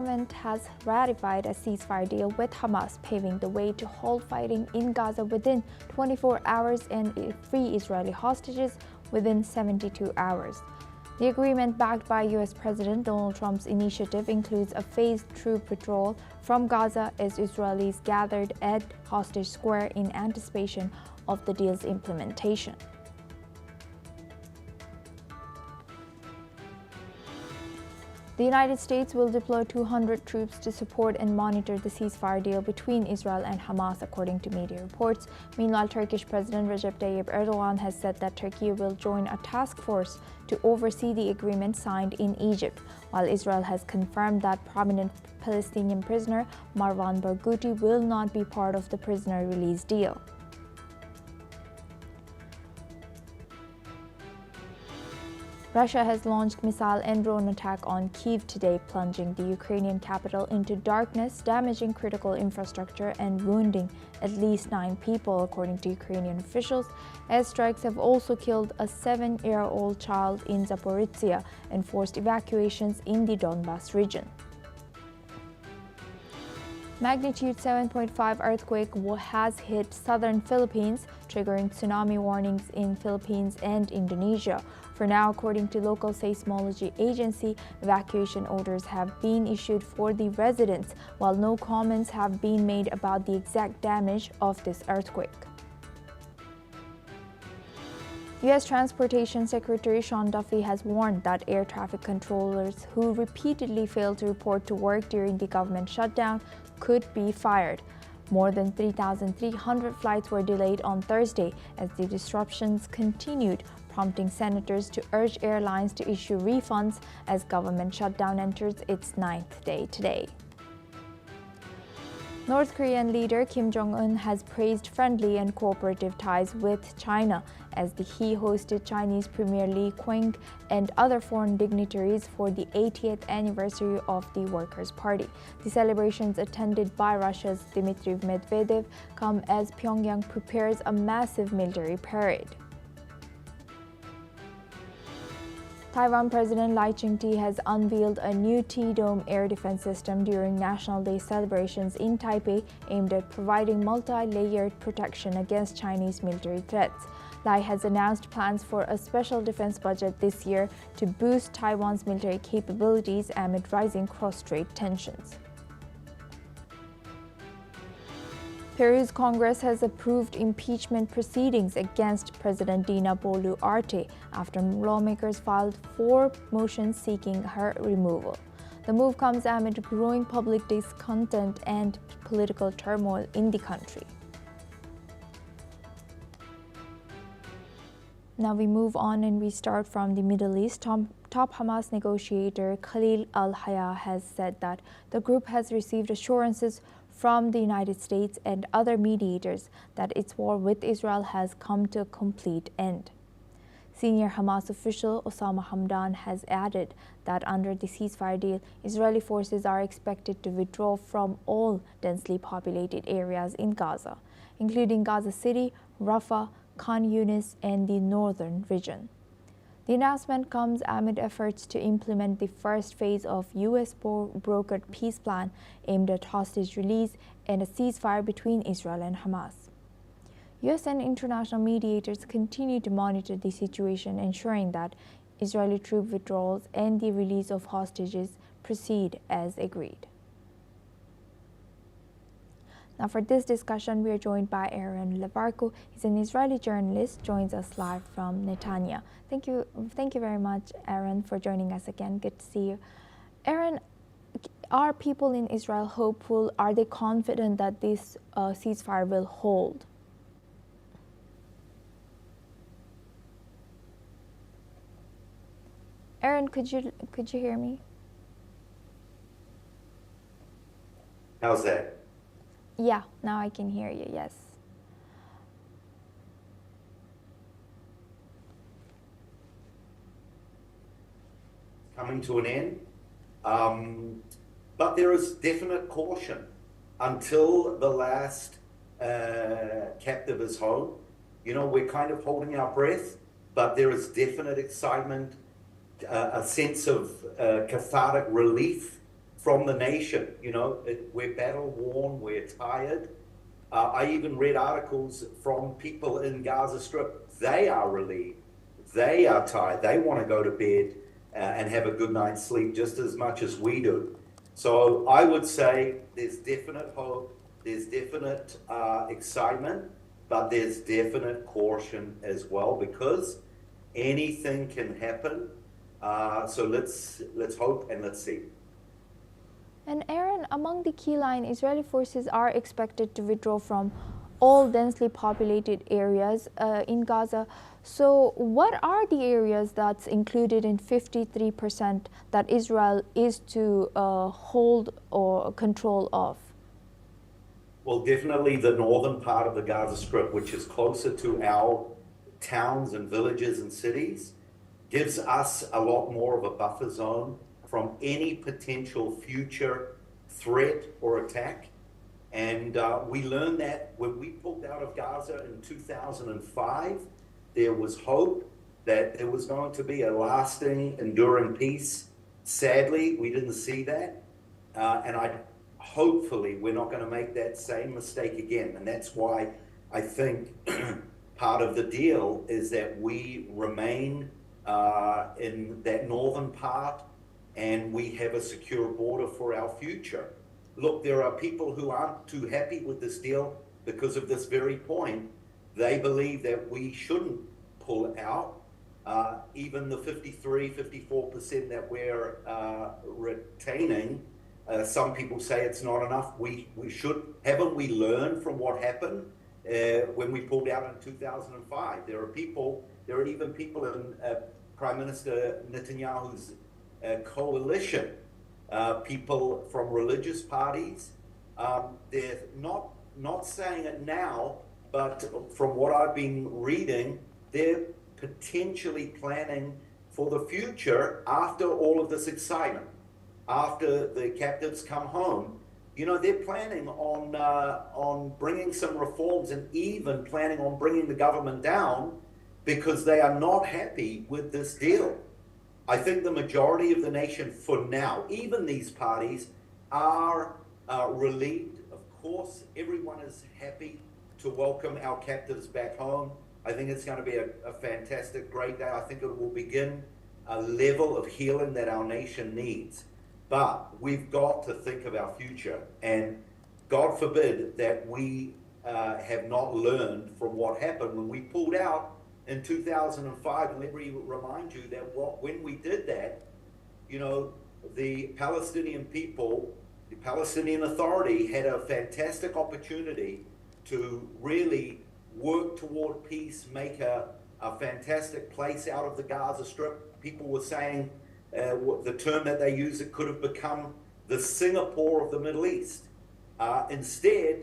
Government has ratified a ceasefire deal with Hamas, paving the way to halt fighting in Gaza within 24 hours and free Israeli hostages within 72 hours. The agreement, backed by U.S. President Donald Trump's initiative, includes a phased troop withdrawal from Gaza as Israelis gathered at Hostage Square in anticipation of the deal's implementation. The United States will deploy 200 troops to support and monitor the ceasefire deal between Israel and Hamas, according to media reports. Meanwhile, Turkish President Recep Tayyip Erdogan has said that Turkey will join a task force to oversee the agreement signed in Egypt, while Israel has confirmed that prominent Palestinian prisoner Marwan Barghouti will not be part of the prisoner release deal. Russia has launched missile and drone attack on Kyiv today, plunging the Ukrainian capital into darkness, damaging critical infrastructure and wounding at least 9 people, according to Ukrainian officials. Airstrikes have also killed a 7-year-old child in Zaporizhia and forced evacuations in the Donbas region. Magnitude 7.5 earthquake has hit southern Philippines, triggering tsunami warnings in Philippines and Indonesia. For now, according to local seismology agency, evacuation orders have been issued for the residents, while no comments have been made about the exact damage of this earthquake. U.S. Transportation Secretary Sean Duffy has warned that air traffic controllers who repeatedly failed to report to work during the government shutdown could be fired. More than 3,300 flights were delayed on Thursday as the disruptions continued, prompting senators to urge airlines to issue refunds as government shutdown enters its 9th day today. North Korean leader Kim Jong-un has praised friendly and cooperative ties with China as he hosted Chinese Premier Li Qiang and other foreign dignitaries for the 80th anniversary of the Workers' Party. The celebrations, attended by Russia's Dmitry Medvedev, come as Pyongyang prepares a massive military parade. Taiwan President Lai Ching-te has unveiled a new T-Dome air defense system during National Day celebrations in Taipei, aimed at providing multi-layered protection against Chinese military threats. Lai has announced plans for a special defense budget this year to boost Taiwan's military capabilities amid rising cross-strait tensions. Peru's Congress has approved impeachment proceedings against President Dina Boluarte after lawmakers filed 4 motions seeking her removal. The move comes amid growing public discontent and political turmoil in the country. Now we move on and we start from the Middle East. Top Hamas negotiator Khalil al-Hayya has said that the group has received assurances from the United States and other mediators that its war with Israel has come to a complete end. Senior Hamas official Osama Hamdan has added that under the ceasefire deal, Israeli forces are expected to withdraw from all densely populated areas in Gaza, including Gaza City, Rafah, Khan Yunis, and the northern region. The announcement comes amid efforts to implement the first phase of U.S.-brokered peace plan aimed at hostage release and a ceasefire between Israel and Hamas. U.S. and international mediators continue to monitor the situation, ensuring that Israeli troop withdrawals and the release of hostages proceed as agreed. Now, for this discussion, we are joined by Aaron Levarku. He's an Israeli journalist, joins us live from Netanya. Thank you very much, Aaron, for joining us again. Good to see you. Aaron, are people in Israel hopeful? Are they confident that this ceasefire will hold? Aaron, could you hear me? How's that? Yeah, now I can hear you, yes. Coming to an end. But there is definite caution until the last captive is home. You know, we're kind of holding our breath, but there is definite excitement, a sense of cathartic relief from the nation. You know, we're battle worn, we're tired. I even read articles from people in Gaza Strip. They are relieved. They are tired. They want to go to bed and have a good night's sleep just as much as we do. So I would say there's definite hope, there's definite excitement, but there's definite caution as well, because anything can happen. So let's hope and let's see. And Aaron, among the key line, Israeli forces are expected to withdraw from all densely populated areas in Gaza. So what are the areas that's included in 53% that Israel is to hold or control of? Well, definitely the northern part of the Gaza Strip, which is closer to our towns and villages and cities, gives us a lot more of a buffer zone from any potential future threat or attack. And we learned that when we pulled out of Gaza in 2005, there was hope that there was going to be a lasting, enduring peace. Sadly, we didn't see that. And hopefully we're not going to make that same mistake again. And that's why I think part of the deal is that we remain in that northern part, and we have a secure border for our future. Look, there are people who aren't too happy with this deal because of this very point. They believe that we shouldn't pull out. Even the 54% that we're retaining, some people say it's not enough. We should. Haven't we learned from what happened when we pulled out in 2005? There are even people in Prime Minister Netanyahu's coalition, people from religious parties. They're not saying it now, but from what I've been reading, they're potentially planning for the future after all of this excitement, after the captives come home. You know, they're planning on bringing some reforms and even planning on bringing the government down because they are not happy with this deal. I think the majority of the nation for now, even these parties, are relieved. Of course, everyone is happy to welcome our captives back home. I think it's going to be a fantastic, great day. I think it will begin a level of healing that our nation needs. But we've got to think of our future. And God forbid that we have not learned from what happened when we pulled out in 2005. And let me remind you that when we did that, you know, the Palestinian people, the Palestinian Authority had a fantastic opportunity to really work toward peace, make a fantastic place out of the Gaza Strip. People were saying the term that they use, it could have become the Singapore of the Middle East. Instead,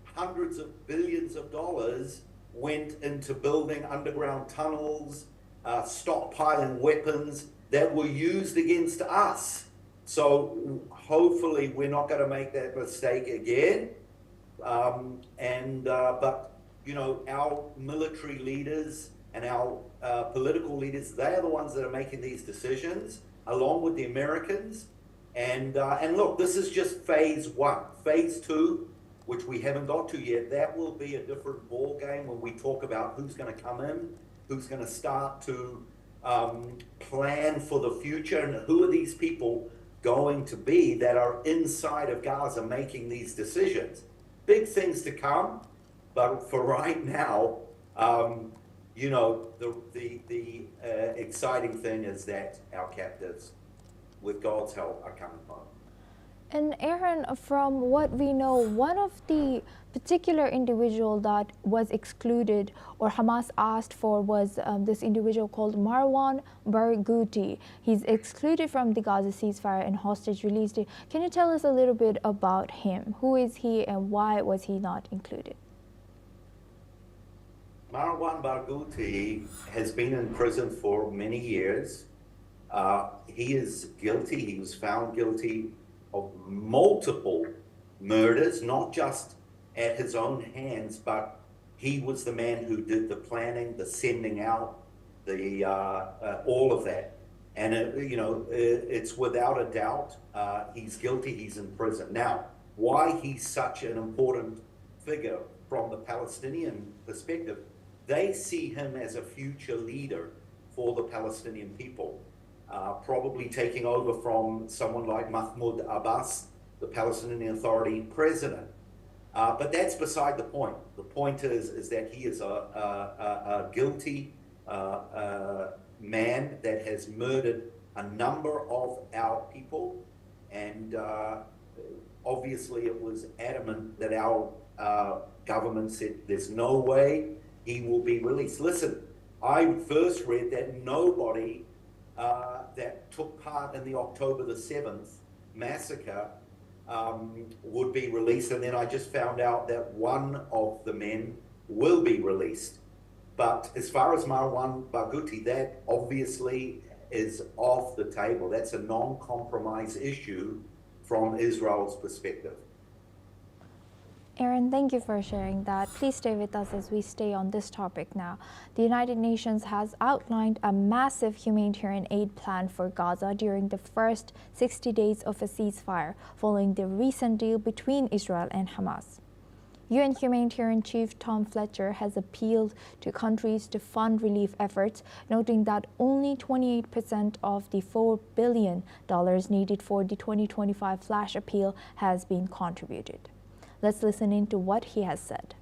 hundreds of billions of dollars went into building underground tunnels, stockpiling weapons that were used against us. So hopefully we're not going to make that mistake again. But you know, our military leaders and our political leaders, they are the ones that are making these decisions, along with the Americans. And look, this is just phase one. Phase two, which we haven't got to yet, that will be a different ball game when we talk about who's going to come in, who's going to start to plan for the future, and who are these people going to be that are inside of Gaza making these decisions. Big things to come, but for right now, you know, the exciting thing is that our captives, with God's help, are coming home. And Aaron, from what we know, one of the particular individual that was excluded or Hamas asked for was this individual called Marwan Barghouti. He's excluded from the Gaza ceasefire and hostage release deal. Can you tell us a little bit about him? Who is he and why was he not included? Marwan Barghouti has been in prison for many years. He is guilty. He was found guilty of multiple murders, not just at his own hands, but he was the man who did the planning, the sending out, the all of that. And, it's without a doubt, he's guilty, he's in prison. Now, why he's such an important figure from the Palestinian perspective, they see him as a future leader for the Palestinian people, probably taking over from someone like Mahmoud Abbas, the Palestinian Authority president. But that's beside the point. The point is that he is a guilty man that has murdered a number of our people, and obviously it was adamant that our government said there's no way he will be released. Listen, I first read that nobody that took part in the October the 7th massacre would be released, and then I just found out that one of the men will be released. But as far as Marwan Barghouti, that obviously is off the table. That's a non-compromise issue from Israel's perspective. Aaron, thank you for sharing that. Please stay with us as we stay on this topic now. The United Nations has outlined a massive humanitarian aid plan for Gaza during the first 60 days of a ceasefire, following the recent deal between Israel and Hamas. UN Humanitarian Chief Tom Fletcher has appealed to countries to fund relief efforts, noting that only 28% of the $4 billion needed for the 2025 flash appeal has been contributed. Let's listen into what he has said.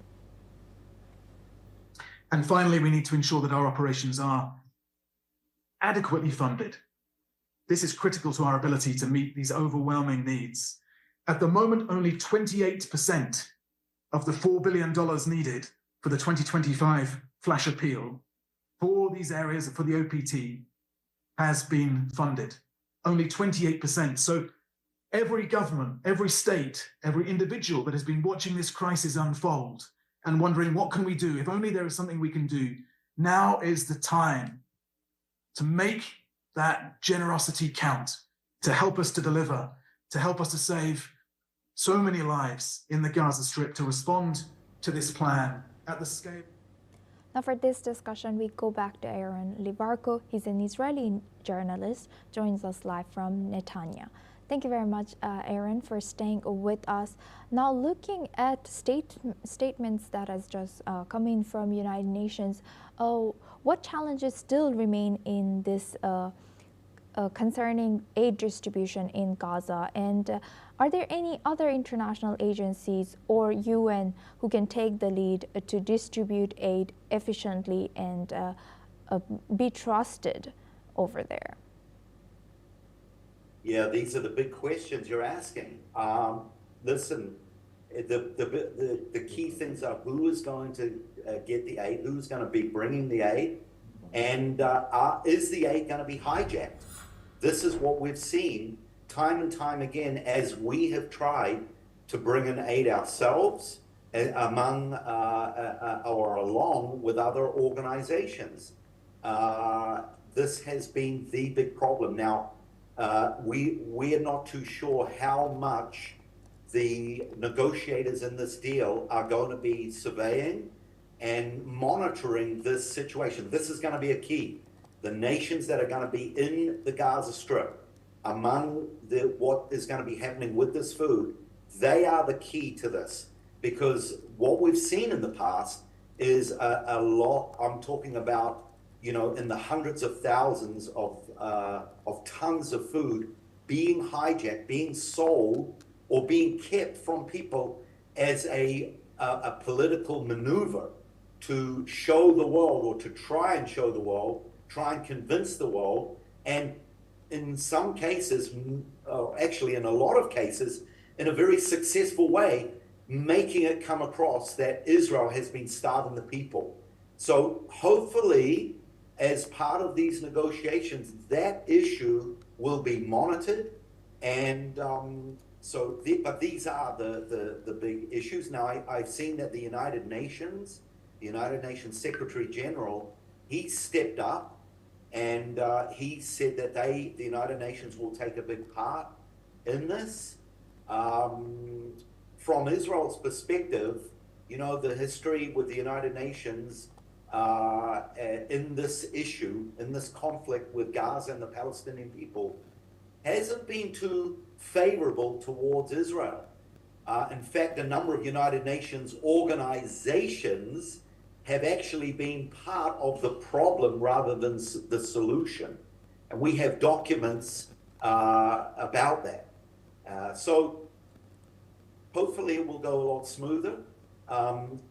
And finally, we need to ensure that our operations are adequately funded. This is critical to our ability to meet these overwhelming needs. At the moment, only 28% of the $4 billion needed for the 2025 flash appeal for these areas, for the OPT, has been funded. Only 28%. So every government, every state, every individual that has been watching this crisis unfold and wondering, what can we do? If only there is something we can do. Now is the time to make that generosity count, to help us to deliver, to help us to save so many lives in the Gaza Strip, to respond to this plan at the scale. Now for this discussion, we go back to Aaron Libarko. He's an Israeli journalist, joins us live from Netanya. Thank you very much, Aaron, for staying with us. Now, looking at statements that has just come in from United Nations, what challenges still remain in this concerning aid distribution in Gaza? And are there any other international agencies or UN who can take the lead to distribute aid efficiently and be trusted over there? Yeah, these are the big questions you're asking. Listen, the key things are who is going to get the aid, who's going to be bringing the aid, and is the aid going to be hijacked? This is what we've seen time and time again as we have tried to bring in aid ourselves among or along with other organizations. This has been the big problem. Now, we are not too sure how much the negotiators in this deal are going to be surveying and monitoring this situation. This is going to be a key. The nations that are going to be in the Gaza Strip, among what is going to be happening with this food, they are the key to this. Because what we've seen in the past is a lot, I'm talking about, in the hundreds of thousands of tons of food being hijacked, being sold, or being kept from people as a political maneuver to show the world, or to try and show the world, try and convince the world, and in some cases, actually in a lot of cases, in a very successful way, making it come across that Israel has been starving the people. So hopefully, as part of these negotiations, that issue will be monitored, and but these are the big issues. Now, I've seen that the United Nations Secretary General, he stepped up, and he said that the United Nations will take a big part in this. From Israel's perspective, the history with the United Nations in this issue, in this conflict with Gaza and the Palestinian people, hasn't been too favorable towards Israel. In fact, a number of United Nations organizations have actually been part of the problem rather than the solution. And we have documents about that. So hopefully it will go a lot smoother.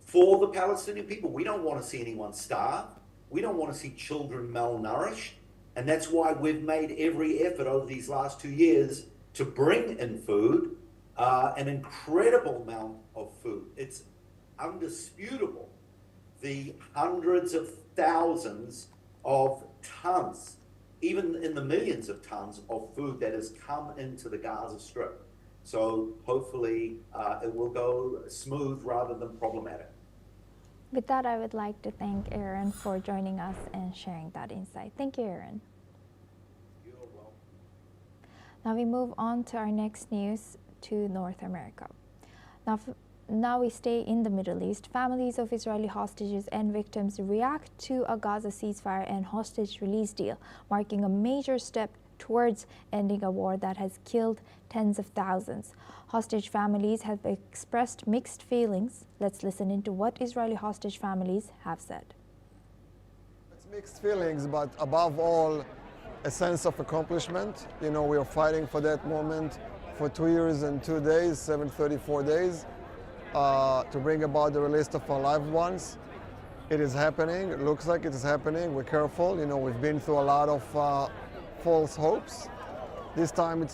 For the Palestinian people, we don't want to see anyone starve. We don't want to see children malnourished. And that's why we've made every effort over these last 2 years to bring in food, an incredible amount of food. It's undisputable, the hundreds of thousands of tons, even in the millions of tons of food that has come into the Gaza Strip. So hopefully it will go smooth rather than problematic. With that, I would like to thank Aaron for joining us and sharing that insight. Thank you, Aaron. You're welcome. Now we move on to our next news to North America. Now we stay in the Middle East. Families of Israeli hostages and victims react to a Gaza ceasefire and hostage release deal, marking a major step towards ending a war that has killed tens of thousands. Hostage families have expressed mixed feelings. Let's listen into what Israeli hostage families have said. It's mixed feelings, but above all, a sense of accomplishment. You know, we are fighting for that moment for 2 years and 2 days, 734 days, to bring about the release of our loved ones. It is happening. It looks like it is happening. We're careful. You know, we've been through a lot of false hopes. This time it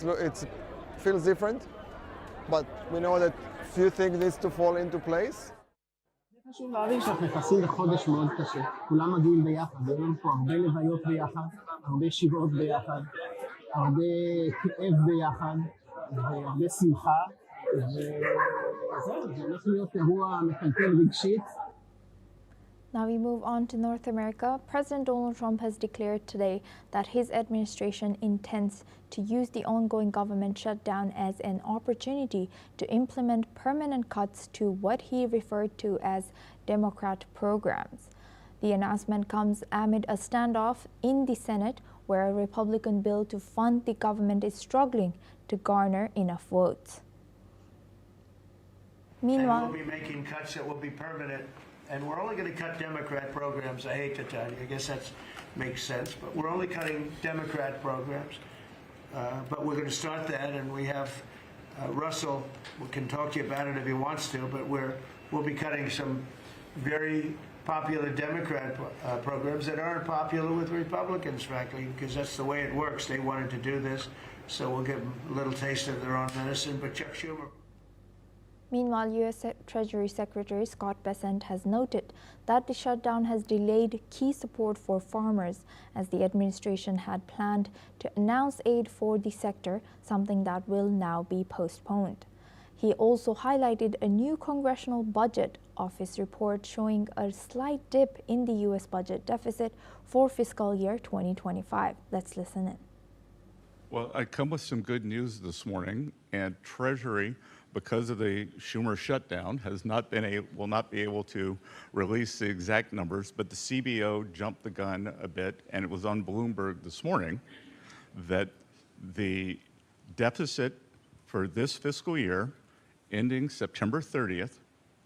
feels different, but we know that few things needs to fall into place. חשוב להבין שאנחנו נכנסים לחודש מאוד קשה, כולם מגיעים ביחד, יש לנו פה הרבה לוויות ביחד, הרבה שבעות ביחד, הרבה כאב ביחד, והרבה שמחה, וזהו, זה הולך להיות אירוע מטלטל רגשית. Now we move on to North America. President Donald Trump has declared today that his administration intends to use the ongoing government shutdown as an opportunity to implement permanent cuts to what he referred to as Democrat programs. The announcement comes amid a standoff in the Senate where a Republican bill to fund the government is struggling to garner enough votes. Meanwhile, and we'll be making cuts that will be permanent. And we're only going to cut Democrat programs. I hate to tell you. I guess that makes sense. But we're only cutting Democrat programs. But we're going to start that. And we have Russell can talk to you about it if he wants to. But we'll be cutting some very popular Democrat programs that aren't popular with Republicans, frankly, because that's the way it works. They wanted to do this. So we'll give them a little taste of their own medicine. But Chuck Schumer. Meanwhile, U.S. Treasury Secretary Scott Bessent has noted that the shutdown has delayed key support for farmers as the administration had planned to announce aid for the sector, something that will now be postponed. He also highlighted a new Congressional Budget Office report showing a slight dip in the U.S. budget deficit for fiscal year 2025. Let's listen in. Well, I come with some good news this morning, and Treasury, because of the Schumer shutdown, will not be able to release the exact numbers, but the CBO jumped the gun a bit, and it was on Bloomberg this morning that the deficit for this fiscal year, ending September 30th,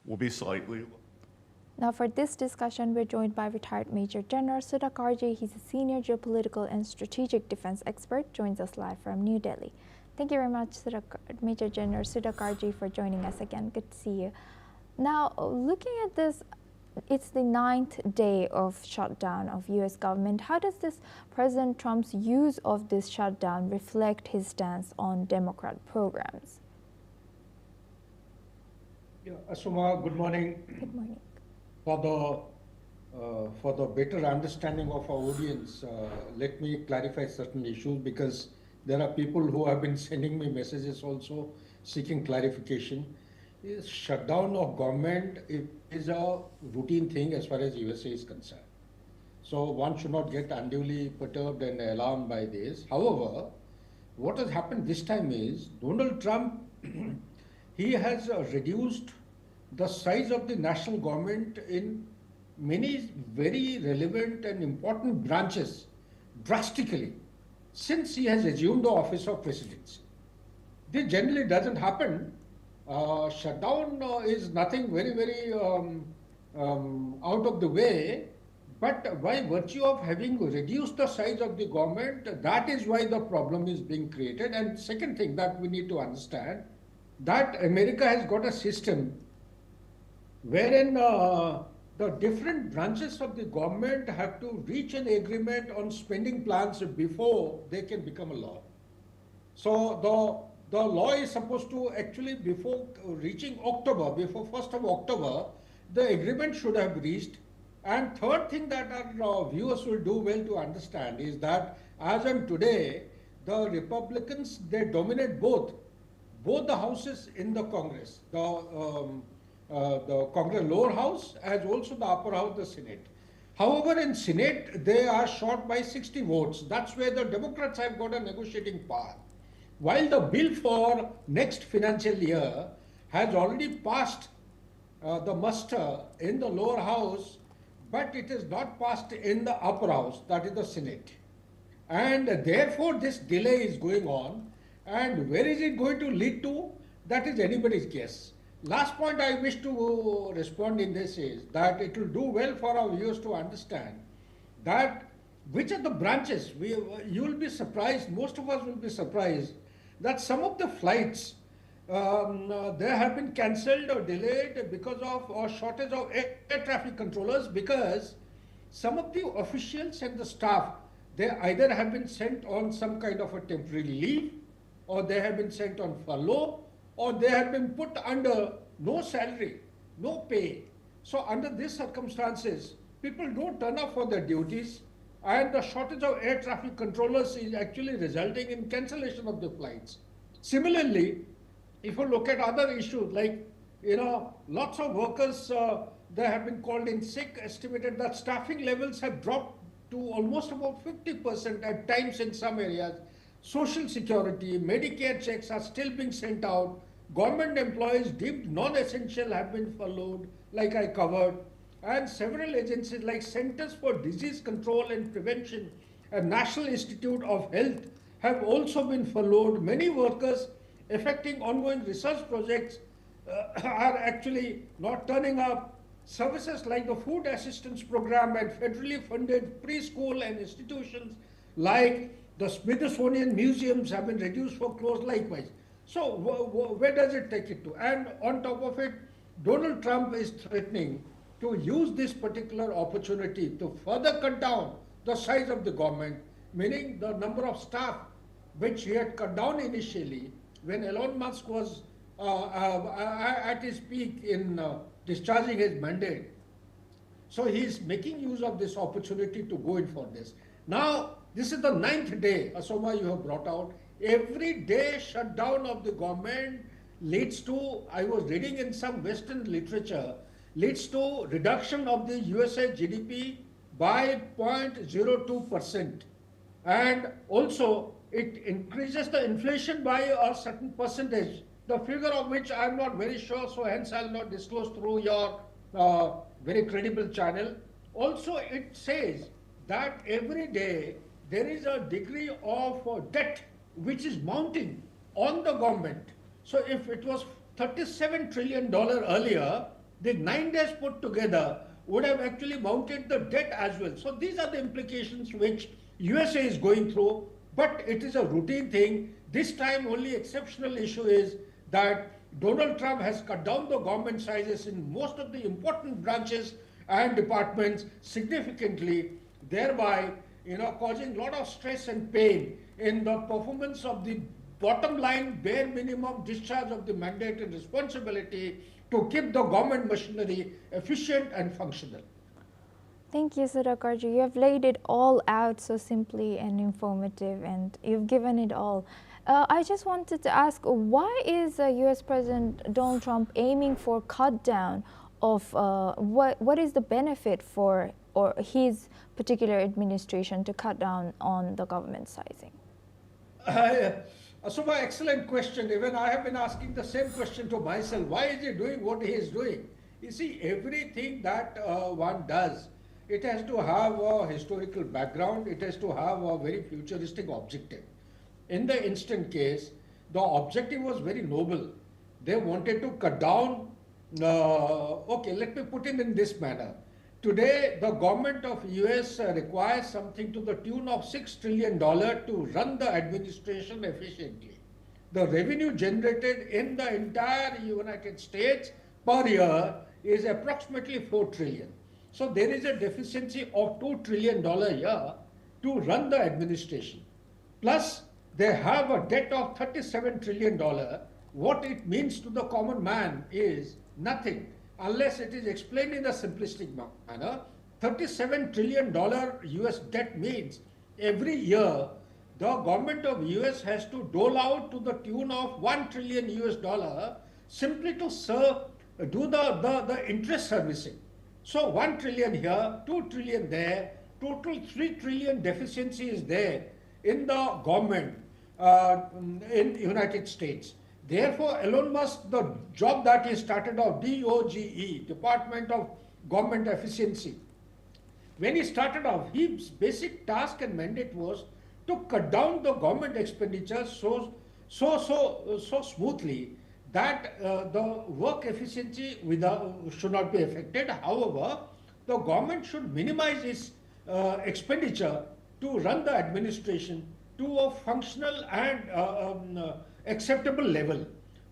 will be slightly. Now for this discussion, we're joined by retired Major General Sudha Karji. He's a senior geopolitical and strategic defense expert, joins us live from New Delhi. Thank you very much, Major General Sudha Karji, for joining us again. Good to see you. Now, looking at this, it's the 9th day of shutdown of U.S. government. How does this President Trump's use of this shutdown reflect his stance on Democrat programs? Yeah, Asuma, good morning. Good morning. For the better understanding of our audience, let me clarify certain issues, because there are people who have been sending me messages also seeking clarification. This shutdown of government is a routine thing as far as USA is concerned. So one should not get unduly perturbed and alarmed by this. However, what has happened this time is Donald Trump, he has reduced the size of the national government in many very relevant and important branches drastically since he has assumed the office of presidency. This generally doesn't happen. Shutdown is nothing very out of the way, but by virtue of having reduced the size of the government, that is why the problem is being created. And second thing that we need to understand, that America has got a system wherein the different branches of the government have to reach an agreement on spending plans before they can become a law. So the law is supposed to actually, before reaching October, before 1st of October, the agreement should have reached. And third thing that our viewers will do well to understand is that as on today, the Republicans, they dominate both the houses in the Congress, the Congress lower house as also the upper house, the Senate. However, in Senate, they are short by 60 votes. That's where the Democrats have got a negotiating power. While the bill for next financial year has already passed the muster in the lower house, but it is not passed in the upper house, that is the Senate. And therefore, this delay is going on. And where is it going to lead to? That is anybody's guess. Last point I wish to respond in this is that it will do well for our viewers to understand that which are the branches. You will be surprised, most of us will be surprised, that some of the flights they have been cancelled or delayed because of a shortage of air traffic controllers, because some of the officials and the staff, they either have been sent on some kind of a temporary leave, or they have been sent on furlough, or they have been put under no salary, no pay. So under these circumstances, people don't turn up for their duties, and the shortage of air traffic controllers is actually resulting in cancellation of the flights. Similarly, if you look at other issues like, lots of workers, they have been called in sick, estimated that staffing levels have dropped to almost about 50% at times in some areas. Social Security, Medicare checks are still being sent out. Government employees deemed non-essential have been furloughed, like I covered. And several agencies like Centers for Disease Control and Prevention and National Institute of Health have also been furloughed. Many workers affecting ongoing research projects are actually not turning up. Services like the Food Assistance Program and federally funded preschool and institutions like the Smithsonian museums have been reduced for close likewise. So where does it take it to? And on top of it, Donald Trump is threatening to use this particular opportunity to further cut down the size of the government, meaning the number of staff which he had cut down initially when Elon Musk was at his peak in discharging his mandate. So he is making use of this opportunity to go in for this. Now, this is the 9th day, Asoma, you have brought out. Every day shutdown of the government leads to, I was reading in some Western literature, leads to reduction of the USA GDP by 0.02%. And also, it increases the inflation by a certain percentage, the figure of which I am not very sure, so hence I will not disclose through your very credible channel. Also, it says that every day there is a degree of debt which is mounting on the government. So if it was $37 trillion earlier, the 9 days put together would have actually mounted the debt as well. So these are the implications which USA is going through, but it is a routine thing. This time only exceptional issue is that Donald Trump has cut down the government sizes in most of the important branches and departments significantly, thereby causing a lot of stress and pain in the performance of the bottom line, bare minimum discharge of the mandate and responsibility to keep the government machinery efficient and functional. Thank you, Sudhakarji. You have laid it all out so simply and informative, and you've given it all. I just wanted to ask, why is US President Donald Trump aiming for cut down of what is the benefit for or his particular administration to cut down on the government sizing? So, excellent question. Even I have been asking the same question to myself. Why is he doing what he is doing? You see, everything that one does, it has to have a historical background, it has to have a very futuristic objective. In the instant case, the objective was very noble. They wanted to cut down, okay, let me put it in this manner. Today, the government of US requires something to the tune of $6 trillion to run the administration efficiently. The revenue generated in the entire United States per year is approximately 4 trillion. So there is a deficiency of $2 trillion a year to run the administration. Plus, they have a debt of $37 trillion. What it means to the common man is nothing unless it is explained in a simplistic manner. $37 trillion US debt means every year the government of US has to dole out to the tune of $1 trillion US simply to do the interest servicing. So 1 trillion here, 2 trillion there, total 3 trillion deficiency is there in the government in United States. Therefore, Elon Musk, the job that he started off, DOGE, Department of Government Efficiency, when he started off, his basic task and mandate was to cut down the government expenditure so smoothly that the work efficiency should not be affected. However, the government should minimize its expenditure to run the administration to a functional and acceptable level.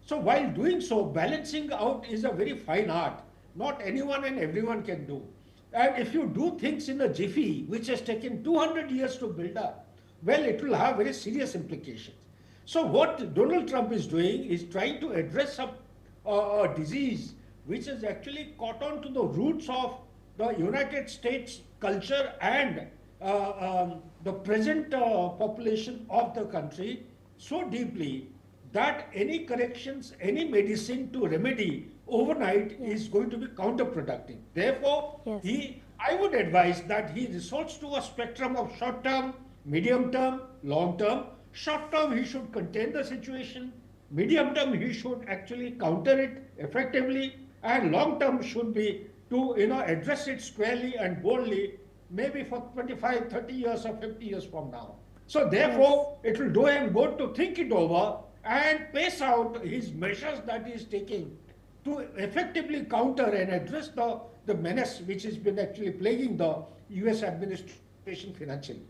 So while doing so, balancing out is a very fine art. Not anyone and everyone can do. And if you do things in a jiffy, which has taken 200 years to build up, well, it will have very serious implications. So what Donald Trump is doing is trying to address a disease which has actually caught on to the roots of the United States culture and the present population of the country so deeply that any corrections, any medicine to remedy overnight is going to be counterproductive. Therefore, I would advise that he resorts to a spectrum of short-term, medium-term, long-term. Short-term, he should contain the situation. Medium-term, he should actually counter it effectively. And long-term should be to address it squarely and boldly, maybe for 25, 30 years or 50 years from now. So therefore, it will do him good to think it over and pace out his measures that he is taking to effectively counter and address the menace which has been actually plaguing the US administration financially.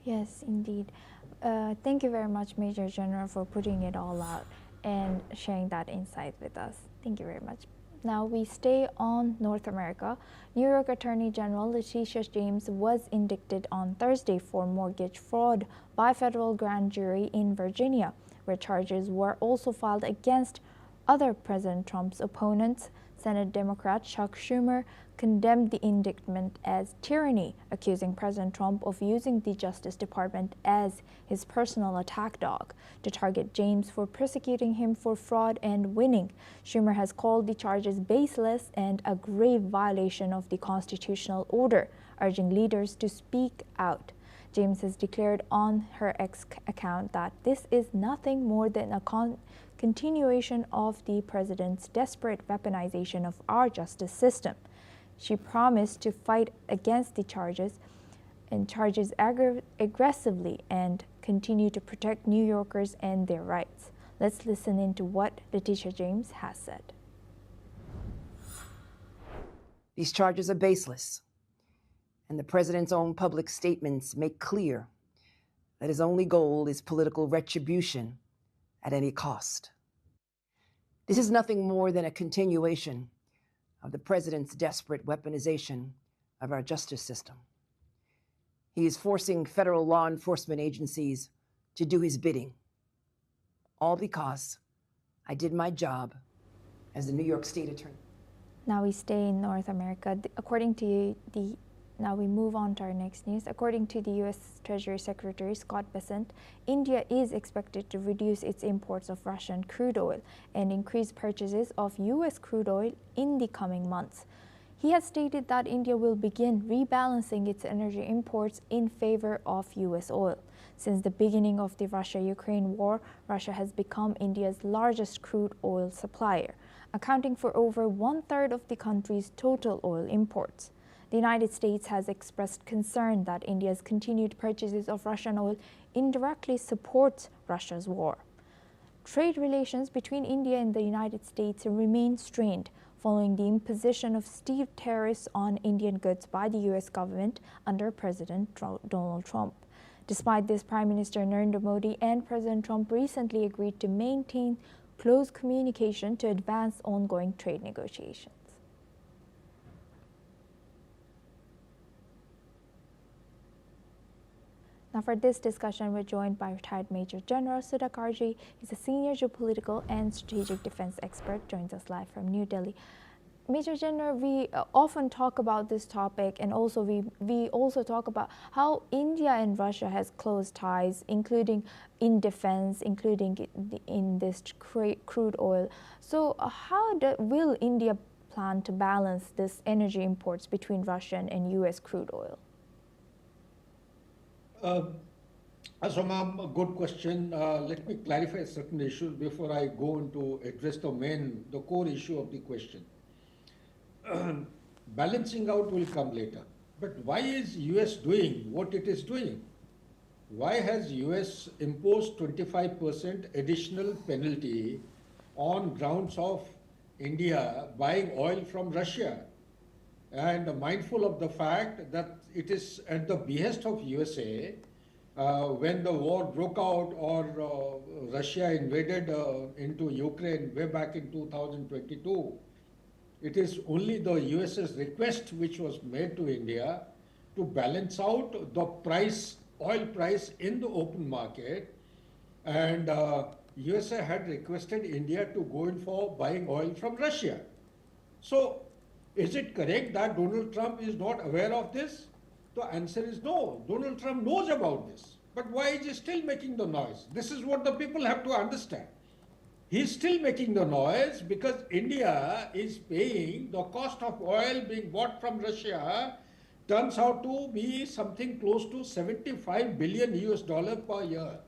Yes, indeed. Thank you very much, Major General, for putting it all out and sharing that insight with us. Thank you very much. Now we stay on North America. New York Attorney General Letitia James was indicted on Thursday for mortgage fraud by federal grand jury in Virginia, where charges were also filed against other President Trump's opponents. Senate Democrat Chuck Schumer condemned the indictment as tyranny, accusing President Trump of using the Justice Department as his personal attack dog to target James for prosecuting him for fraud and winning. Schumer has called the charges baseless and a grave violation of the constitutional order, urging leaders to speak out. James has declared on her X account that this is nothing more than a continuation of the president's desperate weaponization of our justice system. She promised to fight against the charges aggressively and continue to protect New Yorkers and their rights. Let's listen into what Letitia James has said. These charges are baseless, and the president's own public statements make clear that his only goal is political retribution at any cost. This is nothing more than a continuation of the president's desperate weaponization of our justice system. He is forcing federal law enforcement agencies to do his bidding, all because I did my job as the New York State Attorney. Now we stay in North America. Now we move on to our next news. According to the U.S. Treasury Secretary Scott Bessent, India is expected to reduce its imports of Russian crude oil and increase purchases of U.S. crude oil in the coming months. He has stated that India will begin rebalancing its energy imports in favor of U.S. oil. Since the beginning of the Russia-Ukraine war, Russia has become India's largest crude oil supplier, accounting for over one-third of the country's total oil imports. The United States has expressed concern that India's continued purchases of Russian oil indirectly supports Russia's war. Trade relations between India and the United States remain strained following the imposition of steep tariffs on Indian goods by the U.S. government under President Donald Trump. Despite this, Prime Minister Narendra Modi and President Trump recently agreed to maintain close communication to advance ongoing trade negotiations. Now, for this discussion, we're joined by retired Major General Sudha Karji. He's a senior geopolitical and strategic defense expert, joins us live from New Delhi. Major General, we often talk about this topic, and also we also talk about how India and Russia has close ties, including in defense, including in this crude oil. So how will India plan to balance this energy imports between Russian and U.S. crude oil? Asomam, a good question. Let me clarify certain issues before I go into address the core issue of the question. Balancing out will come later. But why is US doing what it is doing? Why has US imposed 25% additional penalty on grounds of India buying oil from Russia? And mindful of the fact that it is at the behest of USA, when the war broke out or Russia invaded into Ukraine way back in 2022, it is only the US's request which was made to India to balance out the oil price in the open market, and USA had requested India to go in for buying oil from Russia. So is it correct that Donald Trump is not aware of this? The answer is no. Donald Trump knows about this. But why is he still making the noise? This is what the people have to understand. He's still making the noise because India is paying the cost of oil being bought from Russia, turns out to be something close to 75 billion US dollar per year.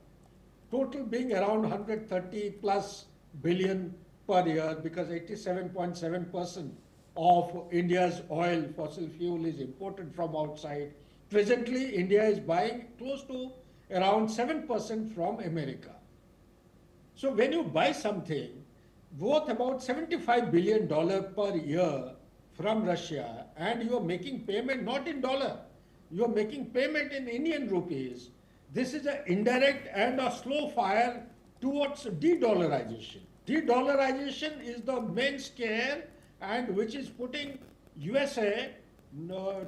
Total being around 130 plus billion per year, because 87.7% of India's oil, fossil fuel, is imported from outside. Presently, India is buying close to around 7% from America. So when you buy something worth about $75 billion per year from Russia, and you are making payment not in dollar, you are making payment in Indian rupees, this is an indirect and a slow fire towards de-dollarization. De-dollarization is the main scare, and which is putting USA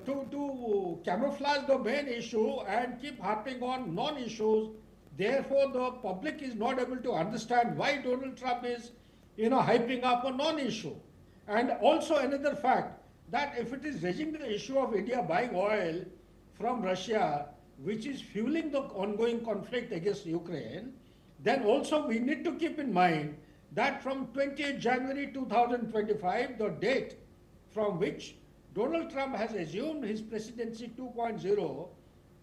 to camouflage the main issue and keep harping on non-issues. Therefore, the public is not able to understand why Donald Trump is, hyping up a non-issue. And also another fact, that if it is raising the issue of India buying oil from Russia, which is fueling the ongoing conflict against Ukraine, then also we need to keep in mind that from 28 January 2025, the date from which Donald Trump has assumed his presidency 2.0,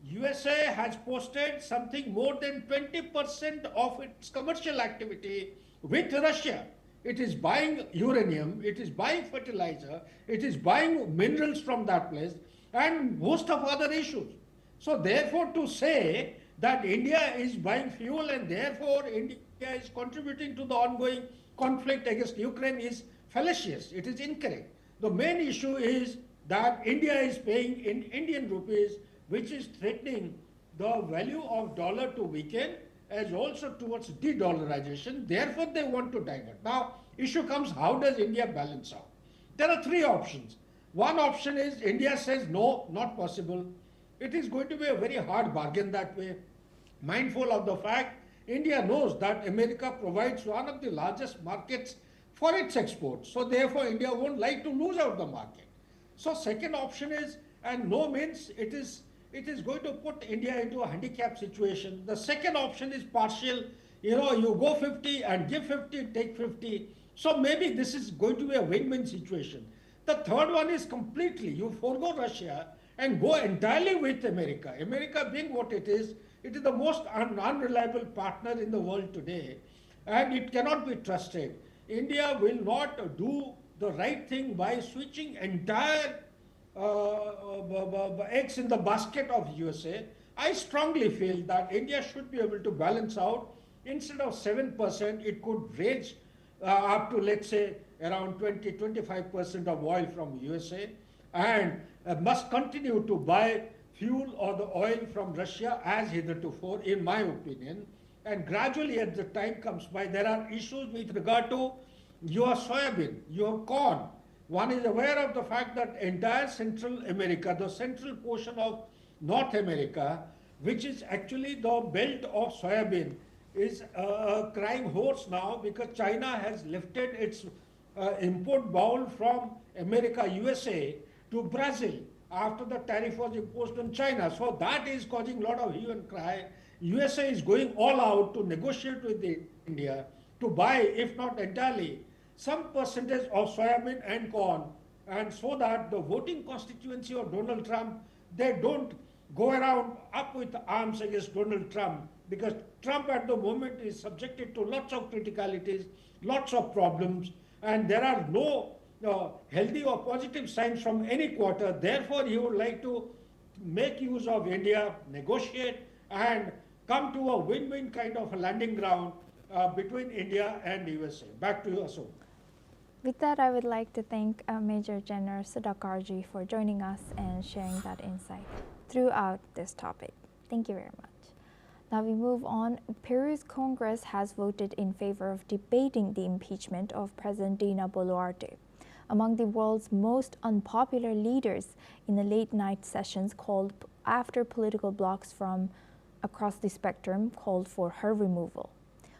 USA has posted something more than 20% of its commercial activity with Russia. It is buying uranium, it is buying fertilizer, it is buying minerals from that place, and most of other issues. So therefore, to say that India is buying fuel and therefore India is contributing to the ongoing conflict against Ukraine is fallacious. It is incorrect. The main issue is that India is paying in Indian rupees, which is threatening the value of dollar to weaken, as also towards de-dollarization. Therefore, they want to divert. Now, issue comes, how does India balance out? There are three options. One option is India says, no, not possible. It is going to be a very hard bargain that way. Mindful of the fact, India knows that America provides one of the largest markets for its exports. So therefore, India won't like to lose out the market. So second option is, and no means it is going to put India into a handicapped situation. The second option is partial. You go 50 and give 50, take 50. So maybe this is going to be a win-win situation. The third one is completely, you forego Russia and go entirely with America. America being what it is, It is the most unreliable partner in the world today, and it cannot be trusted. India will not do the right thing by switching entire eggs in the basket of USA. I strongly feel that India should be able to balance out. Instead of 7%, it could range up to, let's say, around 20-25% of oil from USA, and must continue to buy fuel or the oil from Russia as heretofore, in my opinion. And gradually, as the time comes by, there are issues with regard to your soybean, your corn. One is aware of the fact that entire Central America, the central portion of North America, which is actually the belt of soybean, is a crying horse now, because China has lifted its import bowl from America, USA to Brazil after the tariff was imposed on China. So that is causing a lot of hue and cry. USA is going all out to negotiate with India to buy, if not entirely, some percentage of soybean and corn, and so that the voting constituency of Donald Trump, they don't go around up with arms against Donald Trump, because Trump at the moment is subjected to lots of criticalities, lots of problems, and there are no healthy or positive signs from any quarter. Therefore, he would like to make use of India, negotiate, and come to a win-win kind of a landing ground between India and USA. Back to you, Ashok. With that, I would like to thank Major General Sudhakarji for joining us and sharing that insight throughout this topic. Thank you very much. Now we move on. Peru's Congress has voted in favor of debating the impeachment of President Dina Boluarte. Among the world's most unpopular leaders in the late-night sessions called after political blocs from across the spectrum called for her removal.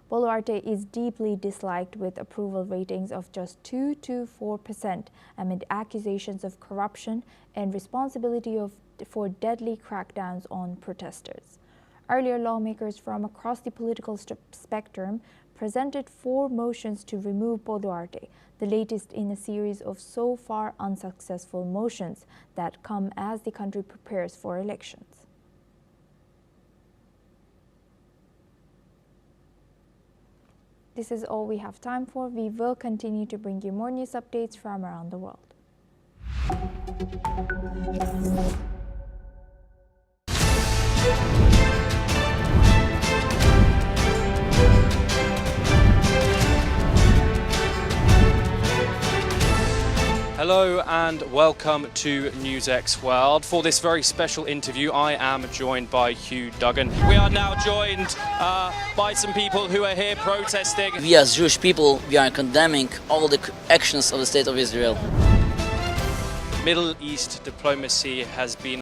Boluarte is deeply disliked, with approval ratings of just 2 to 4% amid accusations of corruption and responsibility for deadly crackdowns on protesters. Earlier, lawmakers from across the political spectrum presented 4 motions to remove Boluarte, the latest in a series of so far unsuccessful motions that come as the country prepares for elections. This is all we have time for. We will continue to bring you more news updates from around the world. Hello and welcome to NewsX World. For this very special interview, I am joined by Hugh Duggan. We are now joined by some people who are here protesting. We as Jewish people, we are condemning all the actions of the State of Israel. Middle East diplomacy has been